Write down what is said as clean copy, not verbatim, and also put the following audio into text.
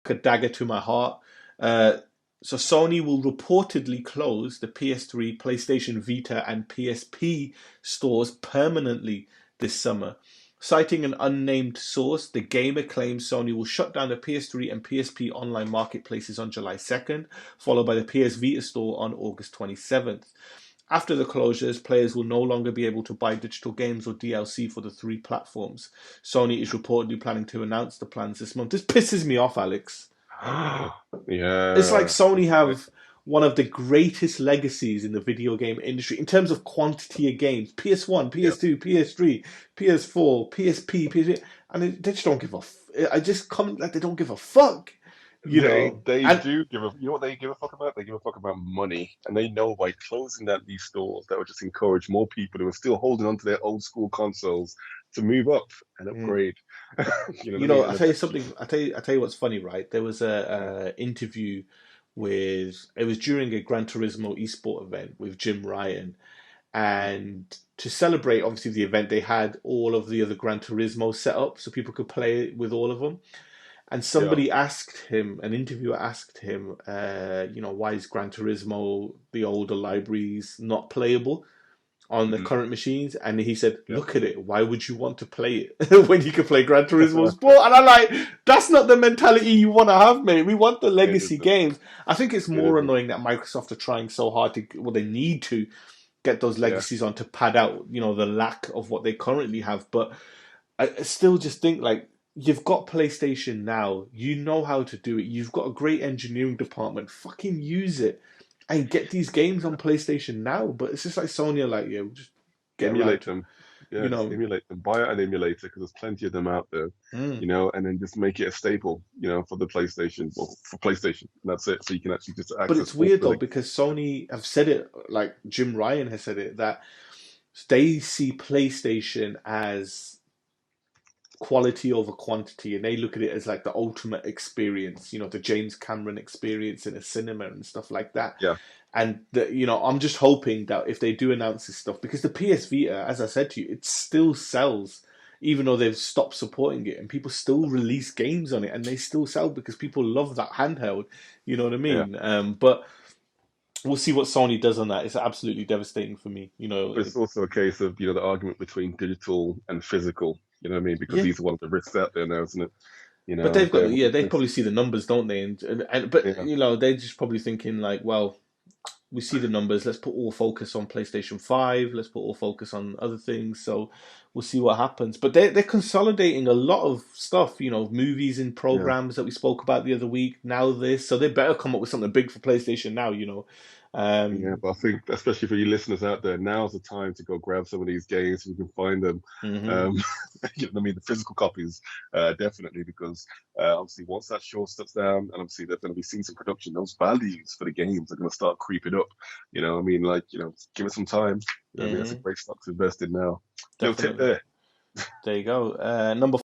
a dagger to my heart. Uh, so Sony will reportedly close the PS3, PlayStation Vita, and PSP stores permanently this summer. Citing an unnamed source, the gamer claims Sony will shut down the PS3 and PSP online marketplaces on July 2nd, followed by the PS Vita store on August 27th. After the closures, players will no longer be able to buy digital games or DLC for the three platforms. Sony is reportedly planning to announce the plans this month. This pisses me off, Alex. It's like Yeah. Sony have one of the greatest legacies in the video game industry in terms of quantity of games. PS1, Yeah. PS2, PS3, PS4, PSP, PSP, and they just don't give a. I just come like they don't give a fuck, you know. They And do give a, you know what they give a fuck about? They give a fuck about money. And they know by closing down these stores that would just encourage more people who are still holding on to their old school consoles to move up and mm, upgrade. You know what you I mean? know, I And tell you eventually, something. I tell you what's funny, right? There was a interview with. It was during a Gran Turismo esport event with Jim Ryan, and to celebrate obviously the event, they had all of the other Gran Turismo set up so people could play with all of them. And yeah. somebody asked him, an interviewer asked him, why is Gran Turismo, the older libraries, not playable on the Hmm. current machines? And he said, Yeah. look at it. Why would you want to play it when you can play Gran Turismo Sport? And I'm like, that's not the mentality you want to have, mate. We want the It legacy isn't. games. I think it's It more isn't. annoying that Microsoft are trying so hard to, well, they need to get those Yeah. legacies on to pad out, the lack of what they currently have. But I still just think like you've got PlayStation now, you know how to do it. You've got a great engineering department. Fucking use it and get these games on PlayStation now. But it's just like Sony are like, yeah, we'll just get around Emulate to it. them. You Yeah, just know. emulate them. Buy an emulator because there's plenty of them out there, Mm. and then just make it a staple, for the PlayStation, well, for PlayStation. And that's it. So you can actually just But access it's all weird the though legacy. because Sony have said it, like Jim Ryan has said it, that they see PlayStation as quality over quantity, and they look at it as like the ultimate experience, the James Cameron experience in a cinema and stuff like that. Yeah. And I'm just hoping that if they do announce this stuff, because the PS Vita, as I said to you, it still sells, even though they've stopped supporting it, and people still release games on it, and they still sell because people love that handheld. You know what I Yeah. mean? But we'll see what Sony does on that. It's absolutely devastating for me. But it's also a case of, the argument between digital and physical, you know what I mean? Because Yeah, these are one of the risks out there now, isn't it? but they've got They're one yeah, of the they risks. probably see the numbers, don't they? And but Yeah. they're just probably thinking like, well, we see the numbers. Let's put all focus on PlayStation 5. Let's put all focus on other things. So we'll see what happens. But they're consolidating a lot of stuff, movies and Yeah. programs that we spoke about the other week. Now this, so they better come up with something big for PlayStation now. Yeah, Um, but I think, especially for you listeners out there, now's the time to go grab some of these games if you can find them. mhm. Um, you know what I mean? The physical copies, definitely, because obviously once that show shuts down, and obviously they're going to be seeing some production, those values for the games are going to start creeping up. You know, what I mean, like, give it some time. You know, what I mean, that's a Mhm. great stock to invest in now. Little tip Definitely. there. There you go. Number